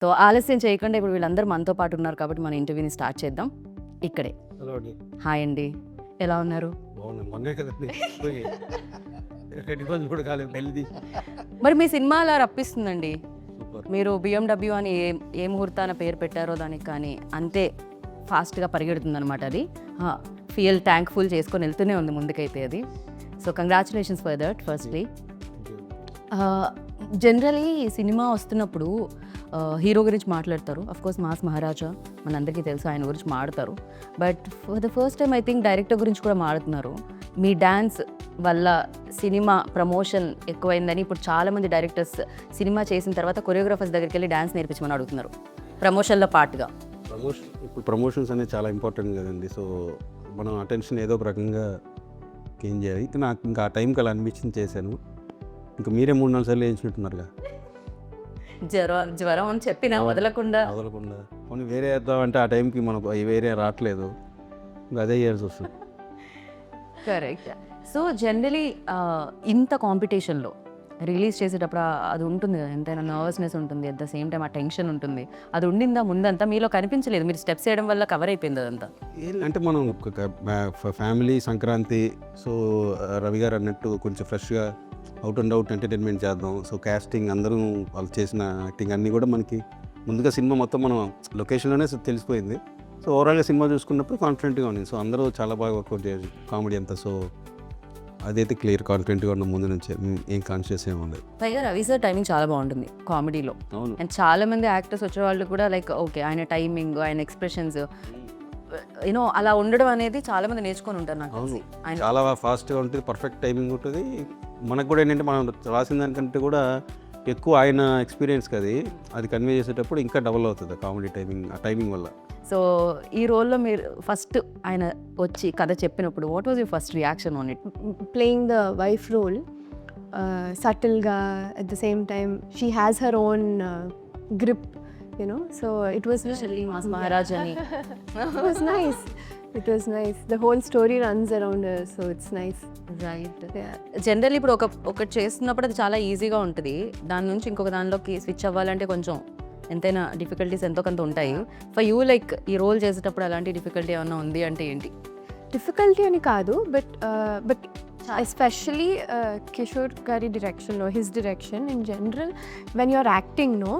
So ఆలస్యం చేయకుండా ఇప్పుడు వీళ్ళందరూ మనతో పాటు ఉన్నారు కాబట్టి మన ఇంటర్వ్యూని స్టార్ట్ చేద్దాం. ఇక్కడే. హలో అండి. హాయ్ అండి, ఎలా ఉన్నారు? బాగున్నాను. మొన్నే కదండి పోయి 2 రోజులు కూడా కాలేదు పెళ్ళిది. మరి మీ సినిమా అలా రప్పిస్తుందండి. సూపర్. మీరు BMW అని ఏ ముహూర్తాన పేరు పెట్టారో దానికి కానీ అంతే ఫాస్ట్గా పరిగెడుతుంది అనమాట. అది ఫీల్ ట్యాంక్ ఫుల్ చేసుకొని వెళ్తూనే ఉంది ముందుకైతే అది. So congratulations for that firstly. Generally cinema వస్తున్నప్పుడు హీరో గురించి మాట్లాడతారు. కోర్స్ మాస్ మహారాజా మనందరికీ తెలుసు, ఆయన గురించి మాడతారు. But for the first time I think director గురించి కూడా మాడుతున్నారు. మీ డ్యాన్స్ వల్ల సినిమా ప్రమోషన్ ఎక్కువైందని ఇప్పుడు చాలామంది డైరెక్టర్స్ సినిమా చేసిన తర్వాత కొరియోగ్రాఫర్స్ దగ్గరికి వెళ్ళి డ్యాన్స్ నేర్పించమని అడుగుతున్నారు ప్రమోషన్లో పాటుగా. ఇప్పుడు ప్రమోషన్స్ అనేది చాలా ఇంపార్టెంట్ కదండి. సో మనం అటెన్షన్ ఏదో ఒక రకంగా ఏం చేయాలి. నాకు ఇంకా ఆ టైంకి అలా అనిపించింది చేశాను. ఇంకా మీరే 3-4 సార్లు వేయించినట్టున్నారుగా. జ్వరం అని చెప్పినా వదలకుండా కొన్ని వేరే వేద్దామంటే ఆ టైంకి మనకు వేరే రావట్లేదు. ఇంకా అదే చేయాల్సి వస్తుంది. కరెక్ట్. సో జనరలీ ఇంత కాంపిటీషన్లో రిలీజ్ చేసేటప్పుడు అది ఉంటుంది కదా, ఎంతైనా నర్వస్నెస్ ఉంటుంది, అట్ ద సేమ్ టైం ఆ టెన్షన్ ఉంటుంది. అది ఉండిందా ముందంతా? మీలో కనిపించలేదు, మీరు స్టెప్స్ వేయడం వల్ల కవర్ అయిపోయింది అదంతా. అంటే మనం ఫ్యామిలీ సంక్రాంతి, సో రవి గారు అన్నట్టు కొంచెం ఫ్రెష్గా అవుట్ అండ్ అవుట్ ఎంటర్టైన్మెంట్ చేద్దాం. సో కాస్టింగ్ అందరూ వాళ్ళు చేసిన యాక్టింగ్ అన్నీ కూడా మనకి ముందుగా సినిమా మొత్తం మనం లొకేషన్లోనే తెలిసిపోయింది. సో ఓవరాల్గా సినిమా చూసుకున్నప్పుడు కాన్ఫిడెంట్గా ఉంది. సో అందరూ చాలా బాగా వర్కౌట్ చేయాలి కామెడీ అంతా. సో అదైతే క్లియర్ కాన్ఫిడెంట్గా ఉన్న ముందు నుంచే ఏం కాన్షియస్ ఏమి ఉండదు. పైగా రవి సార్ టైమింగ్ చాలా బాగుంటుంది కామెడీలో. అవును. అండ్ చాలా మంది యాక్టర్స్ వచ్చే వాళ్ళు కూడా లైక్ ఓకే ఆయన టైమింగ్, ఆయన ఎక్స్ప్రెషన్స్ యూనో అలా ఉండడం అనేది చాలా మంది నేర్చుకొని ఉంటారు నాకు తెలిసి. ఆయన చాలా ఫాస్ట్గా ఉంటుంది, పర్ఫెక్ట్ టైమింగ్ ఉంటుంది. మనకు కూడా ఏంటంటే మనం రాసిన దానికంటే కూడా ఎక్కువ ఆయన ఎక్స్పీరియన్స్ అది కన్వే చేసేటప్పుడు ఇంకా డబుల్ అవుతుంది కామెడీ టైమింగ్, ఆ టైమింగ్ వల్ల. సో ఈ రోల్లో మీరు ఫస్ట్ ఆయన వచ్చి కథ చెప్పినప్పుడు what was your first reaction on it? Playing the wife role, subtle ga, at the same time she has her own grip, you know, so it was mass Maharaj అని. it was nice. It was nice. The whole story runs around her, so it's nice. Right. Yeah. General ఇప్పుడు ఒకటి చేస్తున్నప్పుడు అది చాలా ఈజీగా ఉంటుంది, దాని నుంచి ఇంకొక దానిలోకి స్విచ్ అవ్వాలంటే కొంచెం ఎంతైనా డిఫికల్టీస్ ఎంతో కొంత ఉంటాయి. ఫర్ యూ లైక్ ఈ రోల్ చేసేటప్పుడు అలాంటి డిఫికల్టీ ఏమన్నా ఉంది అంటే ఏంటి? Difficulty అని కాదు, but especially కిషోర్ గారి డైరెక్షన్లో, his direction in general when you're acting no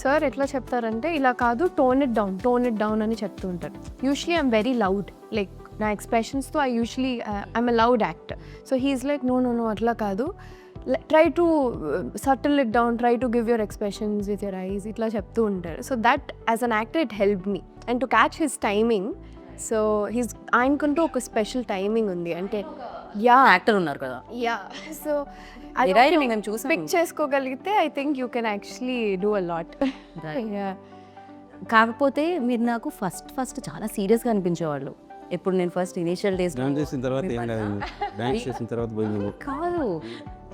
sir ఎట్లా చెప్తారంటే ఇలా కాదు, టోన్ ఇట్ డౌన్ అని చెప్తూ ఉంటారు. Usually I'm very loud, like నా ఎక్స్ప్రెషన్స్తో I'm a loud actor. So he's like no అట్లా కాదు, try to subtle it down, try to give your expressions with your eyes, ఇట్లా చెప్తూ ఉంటారు. So that as an actor it help me and to catch his timing. So ఆయనకంటూ ఒక special timing ఉంది. అంటే actor ఉన్నారు కదా, సో మేము చూసాం. పిక్ చేసుకోగలిగితే I think you can actually do a lot. కాకపోతే మీరు నాకు ఫస్ట్ చాలా సీరియస్గా అనిపించేవాళ్ళు. ఎప్పుడు నేను ఫస్ట్ ఇనీషియల్ డేస్ డాన్స్ చేసిన తర్వాత ఏం కాదు, డాన్స్ చేసిన తర్వాత పోయింది కాదు,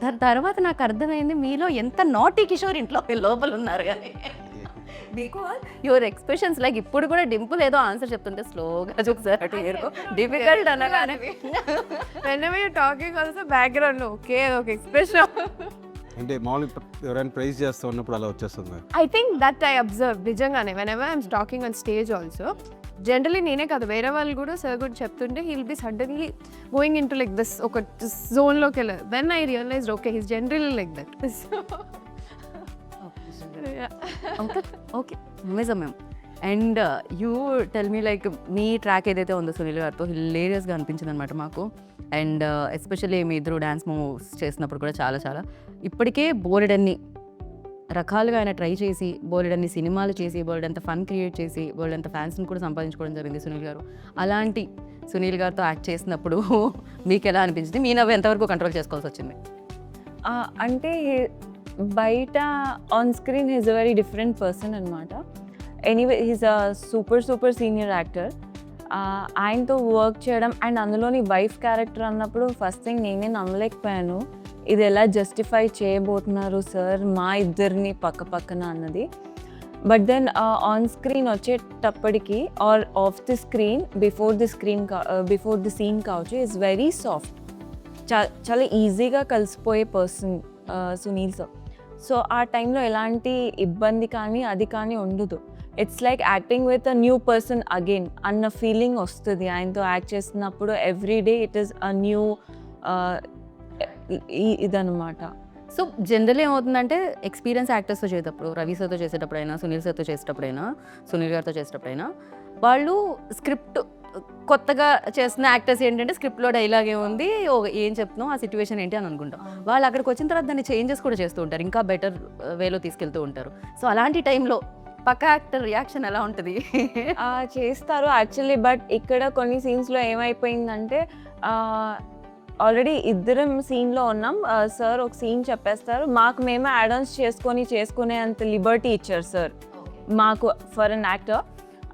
దాని తర్వాత నాకు అర్థమైంది మీలో ఎంత నాటీ కిషోర్ ఇంట్లో లోపల ఉన్నారు కానీ. బికాజ్ యువర్ ఎక్స్ప్రెషన్స్ లైక్ ఇప్పుడు కూడా డింపుల్ ఏదో ఆన్సర్ చెప్తుంటే స్లోగా ఒకసారి అటు ఏరుకో, డిఫికల్ట్ అనగానే whenever you're talking also background లో ఒకే ఒక ఎక్స్ప్రెషన్. అంటే మామూలుగా ఎవరైనా ప్రైజ్ చేస్తూ ఉన్నప్పుడు అలా వచ్చేస్తుంది. I think that I observe నిజంగానే whenever I'm talking on stage also. Generally నేనే కాదు, వేరే వాళ్ళు కూడా సార్ కూడా చెప్తుంటే he will be suddenly going in to like this ఒక జోన్లోకి వెళ్ళారు. Then I realized okay he's generally like that. Okay నిజం మేము. And you tell me like మీ ట్రాక్ ఏదైతే ఉందో సునీల్ గారితో హిలేరియస్గా అనిపించింది అనమాట మాకు. అండ్ ఎస్పెషల్లీ మీ ఇద్దరు డ్యాన్స్ మూవ్స్ చేసినప్పుడు కూడా చాలా ఇప్పటికే బోలెడన్ని రకాలుగా ఆయన ట్రై చేసి, బోలెడన్ని సినిమాలు చేసి, బోలెడంత ఫన్ క్రియేట్ చేసి, బోలెడంత ఫ్యాన్స్ని కూడా సంపాదించుకోవడం జరిగింది సునీల్ గారు. అలాంటి సునీల్ గారితో యాక్ట్ చేసినప్పుడు మీకు ఎలా అనిపించింది? మీ నవ్వు ఎంతవరకు కంట్రోల్ చేసుకోవాల్సి వచ్చింది? అంటే బయట on screen he's a very different person అనమాట. Anyway he's a super senior actor. ఆయనతో వర్క్ చేయడం అండ్ అందులోని వైఫ్ క్యారెక్టర్ అన్నప్పుడు ఫస్ట్ థింగ్ నేనే నమ్మలేకపోయాను, ఇది ఎలా జస్టిఫై చేయబోతున్నారు సార్ మా ఇద్దరిని పక్కన అన్నది. బట్ దెన్ ఆన్ స్క్రీన్ వచ్చేటప్పటికి or off the screen before the scene కావచ్చు ఈజ్ వెరీ సాఫ్ట్, చాలా ఈజీగా కలిసిపోయే పర్సన్ సునీల్ సార్. సో ఆ టైంలో ఎలాంటి ఇబ్బంది కానీ అది కానీ ఉండదు. It's like acting with a new person again అన్న ఫీలింగ్ వస్తుంది ఆయనతో యాక్ట్ చేస్తున్నప్పుడు. Every day it is a new ఇదనమాట. సో జనరల్ ఏమవుతుందంటే ఎక్స్పీరియన్స్ యాక్టర్స్తో చేసేటప్పుడు, రవి సార్తో చేసేటప్పుడైనా, సునీల్ సార్తో చేసేటప్పుడైనా, సునీల్ గారితో చేసేటప్పుడైనా, వాళ్ళు స్క్రిప్ట్ కొత్తగా చేస్తున్న యాక్టర్స్ ఏంటంటే స్క్రిప్ట్లో డైలాగ్ ఏముంది, ఏం చెప్తున్నావు, ఆ సిచ్యువేషన్ ఏంటి అని అనుకుంటాం. వాళ్ళు అక్కడికి వచ్చిన తర్వాత దాన్ని చేంజెస్ కూడా చేస్తూ ఉంటారు, ఇంకా బెటర్ వేలో తీసుకెళ్తూ ఉంటారు. సో అలాంటి టైంలో పక్క యాక్టర్ రియాక్షన్ ఎలా ఉంటుంది? చేస్తారు యాక్చువల్లీ. బట్ ఇక్కడ కొన్ని సీన్స్లో ఏమైపోయిందంటే ఆల్రెడీ ఇద్దరం సీన్లో ఉన్నాం. సార్ ఒక సీన్ చెప్పేస్తారు, మాకు మేమే యాడ్ ఆన్స్ చేసుకునే అంత లిబర్టీ ఇచ్చారు సార్ మాకు ఫర్ అన్ యాక్టర్.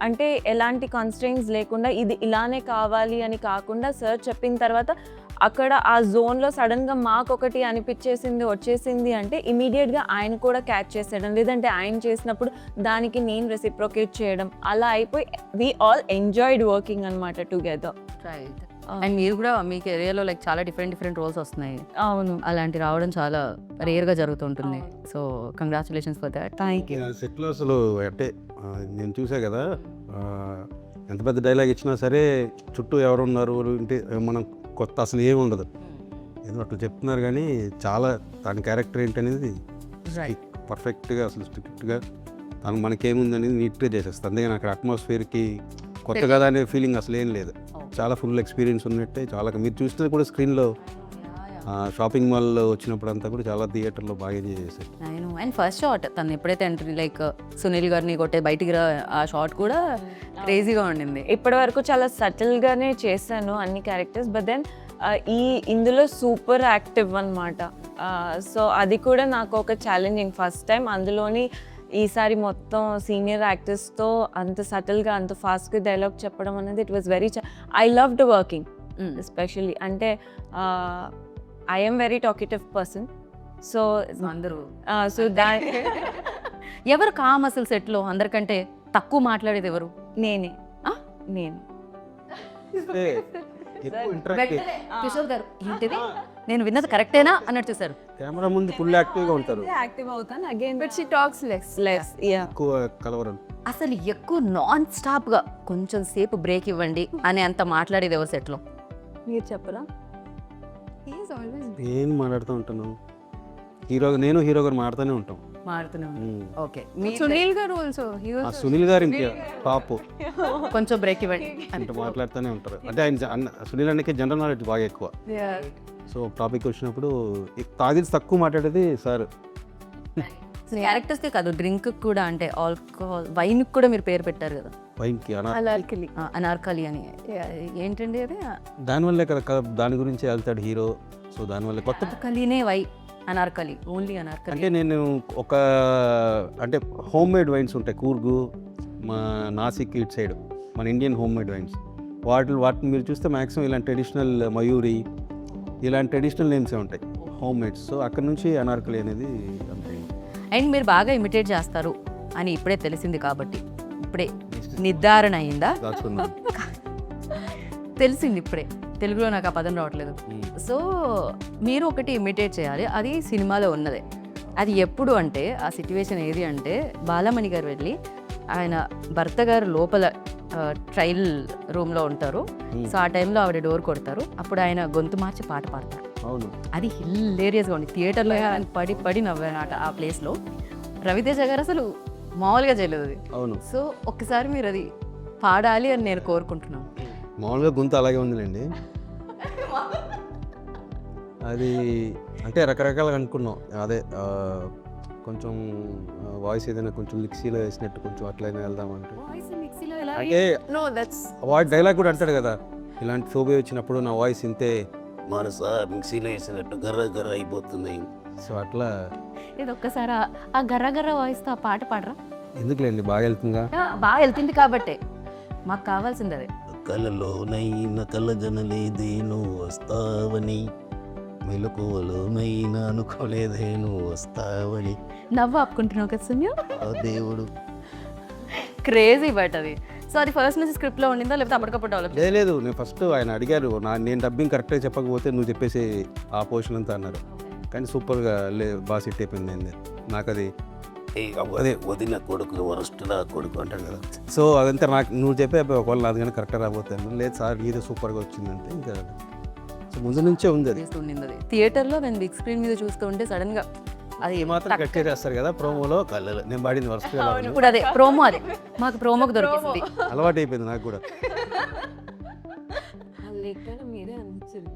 అంటే ఎలాంటి కన్స్ట్రెయిన్స్ లేకుండా ఇది ఇలానే కావాలి అని కాకుండా సార్ చెప్పిన తర్వాత అక్కడ ఆ జోన్లో సడన్గా మాకు ఒకటి వచ్చేసింది అంటే ఇమీడియట్గా ఆయన కూడా క్యాచ్ చేసేయడం, లేదంటే ఆయన చేసినప్పుడు దానికి నేను రెసిప్రొకేట్ చేయడం, అలా అయిపోయి వి ఆల్ ఎంజాయ్డ్ వర్కింగ్ అనమాట టుగెదర్. రైట్. అండ్ మీరు కూడా మీ కెరియర్లో లైక్ చాలా డిఫరెంట్ రోల్స్ వస్తున్నాయి. అవును, అలాంటి రావడం చాలా రేర్గా జరుగుతుంటుంది. So congratulations for that. Thank you. సెట్లో అసలు అంటే నేను చూసా కదా, ఎంత పెద్ద డైలాగ్ ఇచ్చినా సరే చుట్టూ ఎవరు ఉన్నారు అంటే మనం కొత్త అసలు ఏమి ఉండదు, ఏదో అట్లా చెప్తున్నారు. కానీ చాలా తన క్యారెక్టర్ ఏంటనేది పర్ఫెక్ట్గా అసలు స్ట్రిక్ట్గా తను మనకేముంది అనేది నీట్గా చేసేస్తుంది. అందుకని అక్కడ అట్మాస్ఫియర్కి కొత్త కదా అనే ఫీలింగ్ అసలు ఏం లేదు. చాలా ఫుల్ ఎక్స్పీరియన్స్ ఉన్నట్టే. చాలా మీరు చూస్తే కూడా స్క్రీన్లో షాపింగ్ మాల్లో వచ్చినప్పుడు అంతా కూడా చాలా థియేటర్లో బాగా ఎంజాయ్ చేశారు. అండ్ ఫస్ట్ షాట్ తను ఎప్పుడైతే ఎంట్రీ లైక్ సునీల్ గారిని కొట్టే బయటికి ఆ షాట్ కూడా క్రేజీగా ఉండింది. ఇప్పటి వరకు చాలా సటిల్గానే చేశాను అన్ని క్యారెక్టర్స్, బట్ దెన్ ఇందులో సూపర్ యాక్టివ్ అనమాట. సో అది కూడా నాకు ఒక ఛాలెంజింగ్ ఫస్ట్ టైం. అందులోని ఈసారి మొత్తం సీనియర్ యాక్టర్స్తో అంత సటిల్గా అంత ఫాస్ట్గా డైలాగ్ చెప్పడం అనేది it was very I loved working especially. అంటే I'm very talkative person. So అందరూ సో ఎవరు కామ్ అసలు సెట్లో అందరికంటే తక్కువ మాట్లాడేది ఎవరు? నేను కిషోర్ గారు ఏంటిది నేను విన్నది కరెక్టేనా అన్నట్టు చూసారు. కెమెరా ముందు ఫుల్ యాక్టివ్గా ఉంటారు, యాక్టివ్ అవుతాను again, but she talks less. ఎక్కువ కలవరం. అసలు ఎక్కువ నాన్ స్టాప్గా కొంచెం సేపు బ్రేక్ ఇవ్వండి అని అంత మాట్లాడేది ఎవరు సెట్లో? మీరు చెప్పరా? నేను మాట్లాడుతూ ఉంటాను, నేను హీరో గారు మాడుతూనే ఉంటాం. ఓకే. సునీల్ గారు ఆల్సో సునీల్ గారు ఇంకా టాప్, కొంచెం బ్రేక్ ఇవ్వండి అంటే మాట్లాడుతూనే ఉంటారు. అంటే ఆయన సునీల్ అన్నకి జనరల్ నాలెడ్జ్ బాగా ఎక్కువ. సో టాపిక్ వచ్చినప్పుడు తాగిది తక్కువ మాట్లాడేది సార్. క్యారెక్టర్స్కే కాదు డ్రింక్ కూడా, అంటే ఆల్కహాల్ వైన్ కూడా మీరు పేరు పెట్టారు కదా, వైన్కి అనార్కలి అని. ఏంటండి అది? దానివల్లే కదా దాని గురించి వెళ్తాడు హీరో. సో దానివల్ల కొత్త కలినే అనార్కలి, ఓన్లీ అనార్కలి. అంటే నేను ఒక అంటే హోమ్ మేడ్ వైన్స్ ఉంటాయి, కూర్గు, మా నాసిక్ ఇటు సైడ్ మన ఇండియన్ హోమ్ మేడ్ వైన్స్, వాటిని మీరు చూస్తే మ్యాక్సిమం ఇలాంటి ట్రెడిషనల్ మయూరి ఇలాంటి ట్రెడిషనల్ నేమ్సే ఉంటాయి హోమ్ మేడ్స్. సో అక్కడ నుంచి అనార్కలి అనేది అంతే. అండ్ మీరు బాగా ఇమిటేట్ చేస్తారు అని ఇప్పుడే తెలిసింది కాబట్టి ఇప్పుడే నిర్ధారణ అయిందా? తెలిసింది ఇప్పుడే, తెలుగులో నాకు ఆ పదం రావట్లేదు. సో మీరు ఒకటి ఇమిటేట్ చేయాలి, అది సినిమాలో ఉన్నదే. అది ఎప్పుడు అంటే ఆ సిచ్యువేషన్ ఏది అంటే బాలమణి గారు వెళ్ళి ఆయన భర్త గారు లోపల ట్రయల్ రూమ్లో ఉంటారు. సో ఆ టైంలో ఆవిడ డోర్ కొడతారు, అప్పుడు ఆయన గొంతు మార్చి పాట పాడతారు. అది హిల్లేరియస్గా ఉంది, థియేటర్లో పడి నవ్వానమాట ఆ ప్లేస్లో. రవితేజ గారు అసలు మామూలుగా చేయలేదు అది. సో ఒక్కసారి మీరు అది పాడాలి అని నేను కోరుకుంటున్నాను. మామూలుగా గొంతు అలాగే ఉందిలేండి, అది అంటే రకరకాలుగా అనుకున్నాం. అదే కొంచెం వాయిస్ ఏదైనా కొంచెం మిక్సీలో వేసినట్టు కొంచెం అట్లయినా వెళ్దామంటే, అంటే వాడి డైలాగ్ కూడా అంటాడు కదా, ఇలాంటి ఫోబియా వచ్చినప్పుడు నా వాయిస్ ఇంతే మనసా మిక్సీలో వేసినట్టు గర్ర గర్ర అయిపోతుంది. సో అట్లా ఇది ఒక్కసారి ఆ గర్ర గర్ర వాయిస్తో ఆ పాట పాడరా? ఎందుకులేండి, బాగా వెళ్తుందా? బాగా వెళ్తుంది కాబట్టే మాకు కావాల్సింది అదే. కలలోనైనా కలజనలేదేను వస్తావని, మెలకువలోనైనా అనుకోలేదేను వస్తావని. నవ్వు ఆపుకుంటున్నావు కదా సున్యు, దేవుడు క్రేజీ. బట్ అది సో అది ఫస్ట్ నుంచి స్క్రిప్ట్లో ఉండిందా లేకపోతే అప్పటికప్పుడు డెవలప్? లేదు, నేను ఫస్ట్ ఆయన అడిగారు, నేను డబ్బింగ్ కరెక్ట్గా చెప్పకపోతే నువ్వు చెప్పేసి ఆ పోర్షన్ అంతా అన్నారు. కానీ సూపర్గా బాగా సెట్ అయిపోయింది. నాకు అది అదే వదిన కొడుకు వరస్ట్ నా కొడుకు అంటాడు కదా. సో అదంతా నాకు నువ్వు చెప్పే ఒకవేళ నాది కానీ కరెక్ట్గా రాబోతాను, లేదు సార్ ఇది సూపర్గా వచ్చిందంటే ఇంకా సో ముందు నుంచే ఉంది అది. ఉండింది అది థియేటర్లో నేను బిగ్ స్క్రీన్ మీద చూస్తూ ఉంటే సడన్గా అది మాత్రం కట్ చేస్తారు కదా ప్రోమోలో కళ్ళలో నేను పాడింది వరస్ట్గా ఇప్పుడు అదే ప్రోమో, అది మాకు ప్రోమోకి దొరికింది. అలవాటు అయిపోయింది నాకు కూడా. మీరే అనిపించింది.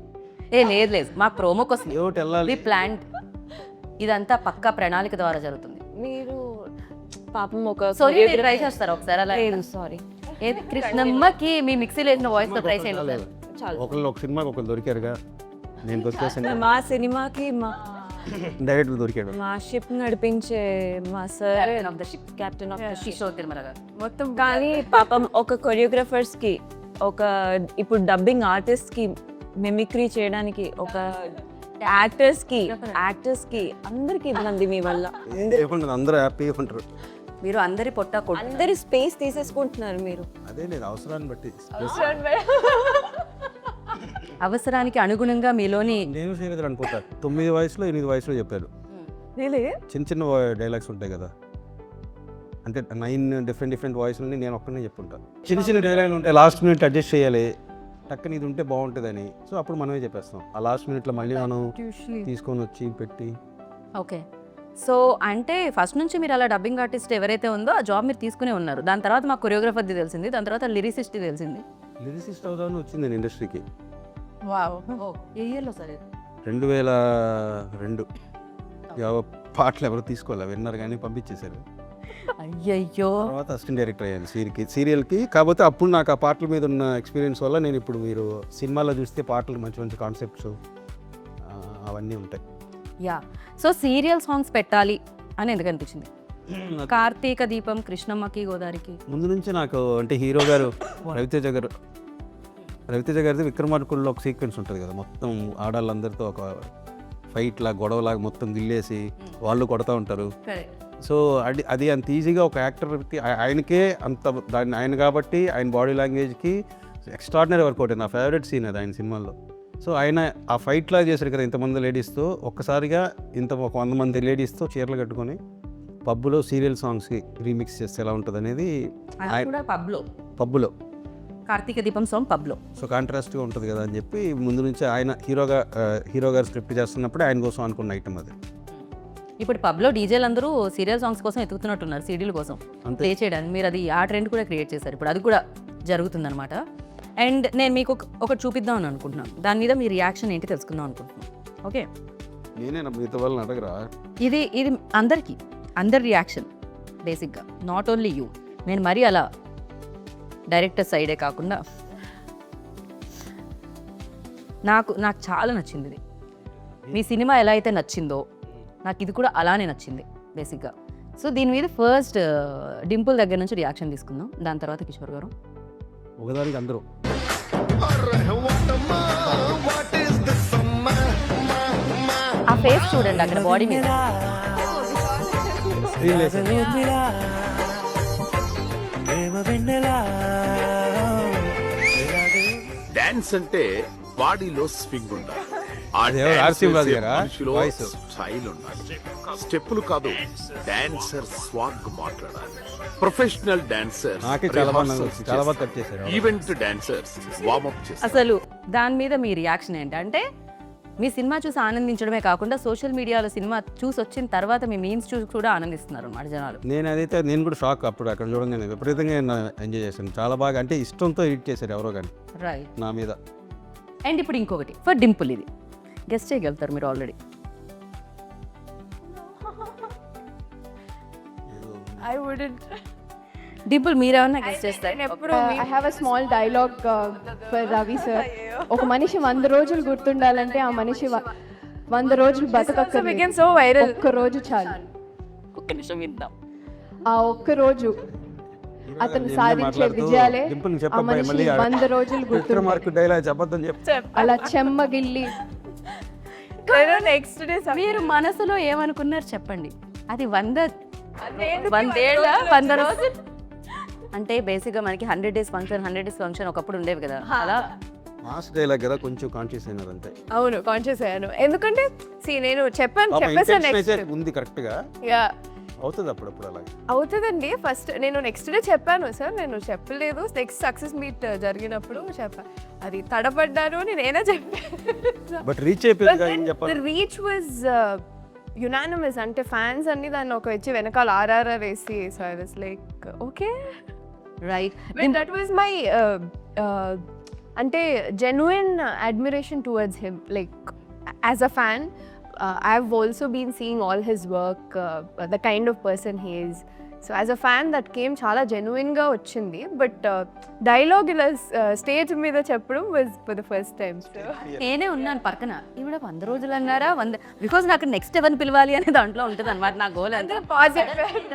లేదు లేదు, మాకు ప్రోమోకి వస్తుంది. ఏమిటి వెళ్ళాలి ప్లాన్ ఇదంతా పక్కా ప్రణాళిక ద్వారా జరుగుతుంది. మీరు పాపం ఒక సారీ ట్రై చేస్తారు ఒకసారి అలా. సారీ ఏది కృష్ణమ్మకి మీ మిక్సీలో వేసిన వాయిస్తో ట్రై చేయండి. చాలు. ఒకళ్ళు ఒక సినిమాకి ఒకళ్ళు దొరికారుగా, నేను దొరికేసాను మా సినిమాకి డైరెక్టర్ దొరికాడు. మా షిప్ నడిపించే మా sir of the ship captain of the ship Kishore Tirumala గారు. మొత్తం. కానీ పాపం ఒక కొరియోగ్రాఫర్స్కి, ఒక ఇప్పుడు డబ్బింగ్ ఆర్టిస్ట్కి మిమిక్రీ చేయడానికి, ఒక యాక్టర్స్కి అందరికి ఇబ్బంది మీ వల్ల. అందరూ హ్యాపీగా ఉంటారు. మీరు అందరి పొట్ట కొట్టు. అందరి స్పేస్ తీసేసుకుంటున్నారు మీరు. అదే లేదు అవసరాన్ని బట్టి. అవసరానికి అనుగుణంగా మీలోని నేను శ్రీనిధులు అనుకుంటా 9 వయసులో 8 వయసులో చెప్పారు. చిన్న చిన్న డైలాగ్స్ ఉంటాయి కదా, అంటే 9 డిఫరెంట్ వాయిస్లని నేను ఒక్కనే చెప్పుంటా. చిన్న చిన్న డైలాగ్లు ఉంటాయి, లాస్ట్ మినిట్ అడ్జస్ట్ చేయాలి, టక్కని ఇది ఉంటే బాగుంటుందని. సో అప్పుడు మనమే చెప్పేస్తాం. ఆ లాస్ట్ మినిట్లో మళ్ళీ మనం తీసుకొని వచ్చి పెట్టి. ఓకే. సో అంటే ఫస్ట్ నుంచి మీరు అలా డబ్బింగ్ ఆర్టిస్ట్ ఎవరైతే ఉందో ఆ జాబ్ మీరు తీసుకునే ఉన్నారు. దాని తర్వాత మాకు కొరియోగ్రాఫర్ది తెలిసింది, దాని తర్వాత లిరిసిస్ట్ తెలిసింది. లిరిసిస్ట్ అవుదామని వచ్చింది నేను ఇండస్ట్రీకి. ఏ ఇయర్లో సార్? 2002. పాటలు ఎవరు తీసుకోవాలి, విన్నారు కానీ పంపించేశారు. అయ్యయ్యో. తర్వాత అసిస్టెంట్ డైరెక్టర్ అయ్యాను సీరియల్కి. కాకపోతే అప్పుడు నాకు ఆ పాటల మీద ఉన్న ఎక్స్పీరియన్స్ వల్ల నేను ఇప్పుడు మీరు సినిమాలో చూస్తే పాటలు మంచి మంచి కాన్సెప్ట్స్ అవన్నీ ఉంటాయి. యా. సో సీరియల్ సాంగ్స్ పెట్టాలి అని ఎందుకు అనిపించింది? కార్తీక దీపం, కృష్ణమ్మకి, గోదావరికి ముందు నుంచి నాకు అంటే హీరో గారు రవితేజ గారిది విక్రమార్కుల్లో ఒక సీక్వెన్స్ ఉంటుంది కదా, మొత్తం ఆడాళ్ళందరితో ఒక ఫైట్ లాగా గొడవలాగా మొత్తం గిల్లేసి వాళ్ళు కొడతా ఉంటారు. సో అది అంత ఈజీగా ఒక యాక్టర్కి ఆయనకే అంత దాన్ని ఆయన కాబట్టి ఆయన బాడీ లాంగ్వేజ్కి ఎక్స్ట్రాడినరీ వర్కౌట్. నా ఫేవరెట్ సీన్ అది ఆయన సినిమాల్లో. సో ఆయన ఆ ఫైట్ లాగా చేశారు కదా ఇంతమంది లేడీస్తో. ఒక్కసారిగా ఒక 100 మంది లేడీస్తో చీరలు కట్టుకొని పబ్బులో సీరియల్ సాంగ్స్కి రీమిక్స్ చేస్తే ఎలా ఉంటుంది అనేది పబ్బులో కార్తీక దీపం సాంగ్ పబ్లో. సో కాంట్రాస్ట్గా ఉంటుంది కదా అని చెప్పి ముందు నుంచి ఆయన హీరో గారు స్క్రిప్ట్ చేస్తున్నప్పుడు ఆయన కోసం అనుకున్న ఐటమ్ అది. ఇప్పుడు పబ్లో డీజేలు అందరూ సీరియల్ సాంగ్స్ కోసం ఎత్తుకుతున్నట్టున్నారు, సీడీల కోసం ప్లే చేయడానికి. మీరు అది ఆ ట్రెండ్ కూడా క్రియేట్ చేశారు. ఇప్పుడు అది కూడా జరుగుతుందన్నమాట. అండ్ నేను మీకు ఒకటి చూపిద్దాం అని అనుకుంటున్నాను. దాని మీద మీ రియాక్షన్ ఏంటి తెలుసుకుందాం అనుకుంటున్నాను. ఓకే, నేనే మిగతా వాళ్ళని అడగరా? ఇది అందరి రియాక్షన్ బేసిక్గా, నాట్ ఓన్లీ యూ. నేను మరీ అలా డైరెక్టర్ సైడే కాకుండా నాకు చాలా నచ్చింది ఇది. మీ సినిమా ఎలా అయితే నచ్చిందో నాకు ఇది కూడా అలానే నచ్చింది బేసిక్గా. సో దీని మీద ఫస్ట్ డింపుల్ దగ్గర నుంచి రియాక్షన్ తీసుకుందాం, దాని తర్వాత కిషోర్ గారు. ఒకదానికి అందరూ ఆ ఫేస్ చూడండి అక్కడ బాడీ మీద. డాన్స్ అంటే బాడీలో స్వింగ్ ఉండాలి, స్టైల్ ఉండాలి. స్టెప్పులు కాదు, డాన్సర్ స్వాగ్ మాట్లాడాలి. Professional dancer event dancers warmup చేస్తారు. అసలు దాని మీద మీ రియాక్షన్ ఏంటంటే, మీ సినిమా చూసి ఆనందించడమే కాకుండా సోషల్ మీడియాలో సినిమా చూసి వచ్చిన తర్వాత మీ మీమ్స్ చూసి కూడా ఆనందిస్తున్నారు అన్నమాట జనాలు. నేను కూడా షాక్. అప్పుడు అక్కడ చూడంగానే విపరీతంగా ఎంజాయ్ చేశాను, చాలా బాగా. అంటే ఇష్టంతో ఎడిట్ చేశారు ఎవరో కానీ రైట్ నా మీద. అండ్ ఇప్పుడు ఇంకొకటి ఫర్ డింపుల్, ఇది గెస్ట్ చేయగలుగుతారు మీరు ఆల్రెడీ. I wouldn't. డింపుల్ మీరేమన్నా గెస్ట్ చేస్తారు? I have a small dialogue for Ravi sir. ఒక మనిషి 100 రోజులు గుర్తుండాలంటే ఆ మనిషి 100 రోజులు బతకక్కర్లేదు. So viral. ఒక్క రోజు చాలు. ఒక్క నిమిషం విందాం. ఆ ఒక్క రోజు అతను సాధించే విజయాలే ఆ మనిషి 100 రోజులు గుర్తుంటాయి. అలా చెమ్మగిల్లి నెక్స్ట్ డే మీరు మనసులో ఏమనుకున్నారు చెప్పండి. అది 100 రోజులు అంటే బేసిక్గా మనకి 100 days ఫంక్షన్ ఒకప్పుడు ఉండేవి కదా, అలా మాస్ డైలాగ్ కదా కొంచెం కాన్షియస్ అయినారు అంతే. అవును కాన్షియస్ అయ్యాను, ఎందుకంటే నేను చెప్పేసాను intention అయితే నెక్స్ట్ ఉంది కరెక్ట్గా, యా అవుతుంది అప్పుడప్పుడు అలాగే. అవుతుందండి. ఫస్ట్ నేను నెక్స్ట్ డే చెప్పాను సార్, నేను చెప్పలేదు, నెక్స్ట్ సక్సెస్ మీట్ జరిగినప్పుడు చెప్పాను, అది తడబడ్డాను అని నేనే చెప్పాను. బట్ రీచ్ అయిపోయింది ఏం చెప్పాలి. రీచ్ వాజ్ యునానిమస్, అంటే ఫ్యాన్స్ అన్ని దాన్ని ఒక వచ్చి వెనకాల ఆర్ఆర్ఆర్ వేసి, so I was like okay right. That was my అంటే genuine admiration towards him, like as a fan. I've also been seeing all his work, the kind of person he is. So as a fan that came చాలా జెన్యున్గా వచ్చింది. But dialogue ఇలా stage మీద చెప్పడం was for the first time. నేనే ఉన్నాను పక్కన, ఈవిడ 100 రోజులు అన్నారా, 100, బికాజ్ నాకు నెక్స్ట్ ఎవరిని పిలవాలి అనే దాంట్లో ఉంటుంది అనమాట నా గోల్. అంతే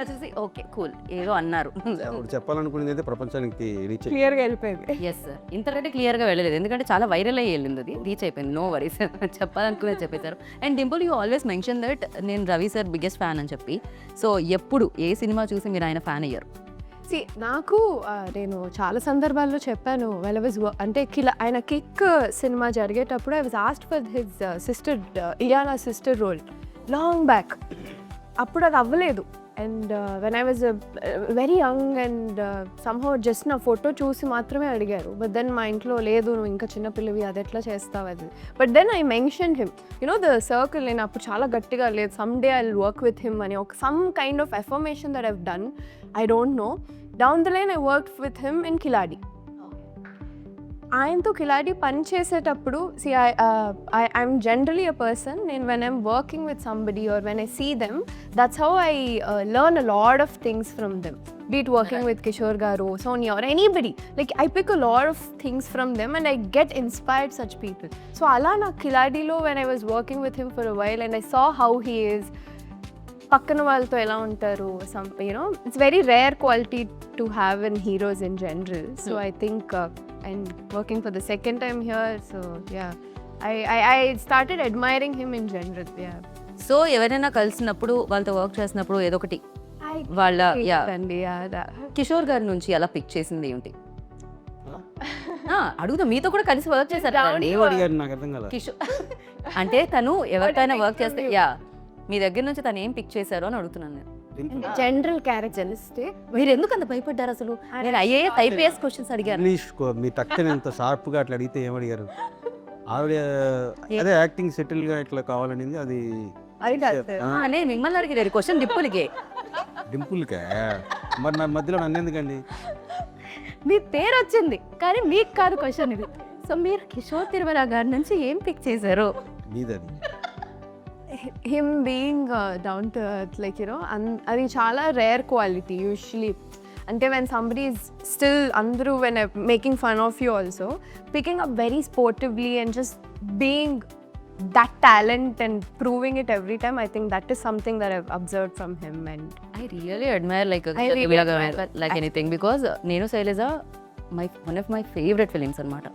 చూసి ఓకే కూల్ ఏదో అన్నారు. అప్పుడు చెప్పాలనుకునేది అయితే ప్రపంచానికి రీచ్ అయ్యి క్లియర్గా వెళ్ళిపోయింది. ఎస్ సార్, ఇంతకంటే క్లియర్గా వెళ్ళలేదు, ఎందుకంటే చాలా వైరల్ అయ్యి వెళ్ళింది, అది రీచ్ అయిపోయింది, నో వరీస్. చెప్పాలనుకునేది చెప్పేశారు. And Dimple, you always mention that నేను రవి సార్ బిగ్గెస్ట్ ఫ్యాన్ అని చెప్పి. సో ఎప్పుడు ఏ సినిమా చూసి మీరు ఆయన ఫ్యాన్ అయ్యారు? నాకు నేను చాలా సందర్భాల్లో చెప్పాను, వెల్ వాజ్ అంటే ఆయన కిక్ సినిమా జరిగేటప్పుడు I was asked for his sister, Ileana sister role long back. అప్పుడు అది అవ్వలేదు. And when I was very young and somehow just నా ఫోటో చూసి మాత్రమే అడిగారు. బట్ దెన్ మా ఇంట్లో లేదు, నువ్వు ఇంకా చిన్నపిల్లవి, అది ఎట్లా చేస్తావు అది. But then I mention him, you know the circle. నేను అప్పుడు చాలా గట్టిగా లేదు, some day I will work with him అని ఒక some kind of affirmation that I've done. I don't know. Down the line I work with him in Khiladi. ఆయనతో కిలాడి పని చేసేటప్పుడు ఐఎమ్ జనరలీ అ పర్సన్, నేను when I'm working with somebody or when I see them, that's how I learn a lot of things from them. Be it working with Kishore Garu, Sonia or anybody, like I pick a lot of things from them and I get inspired such people. So ala na Kiladi lo, when I was working with him for a while and I saw how he is, pakkana valto ela untaru, some, you know, it's very rare quality to have in heroes in general. So I think and working for the second time here, so yeah, I started admiring him in general. Yeah. So ఎవరైనా కలిసినప్పుడు వాళ్ళతో work చేసినప్పుడు ఏదో ఒకటి వాళ్ళ కిషోర్ గారి నుంచి అలా పిక్ చేసింది ఏంటి? అడుగుతా, మీతో కూడా కలిసి వర్క్ చేశారు ఏం అడిగారు నాకు అర్థం కాలేదు. కిషోర్ అంటే తను ఎవరికైనా వర్క్ చేస్తే మీ దగ్గర నుంచి తను ఏం పిక్ చేశారు అని అడుగుతున్నాను నేను. General characteristic. మీరు ఎందుకు అంత భయపడ్డారు అసలు? నేను ఐఏఎస్ క్వశ్చన్స్ అడిగాను. ఇంగ్లీష్ మీ తక్కువ ఎంత షార్ప్గా అట్లా అడిగితే ఏమడిగారు? ఆవిడ అదే యాక్టింగ్ సెటిల్గా ఇట్లా కావాలనింది, అది నేను మిమ్మల్ని అడిగారు క్వశ్చన్ డింపుల్కే. డింపుల్కే మరి నా మధ్యలో నన్ను ఎందుకండి? మీ పేరు వచ్చింది కానీ మీకు కాదు క్వశ్చన్ ఇది. సో మీరు కిషోర్ తిరుమల గారి నుంచి ఏం పిక్ చేశారు? మీదది him being down to earth, like, you know, అది చాలా రేర్ క్వాలిటీ యూజువలీ. అంటే when somebody is still అందరూ when I'm making fun of you also, picking up very sportively and just being that talent and proving it every time, I think that is something that I've observed from him. And I really admire like anything, because నేను Shailaja one of my favorite films అన్నమాట.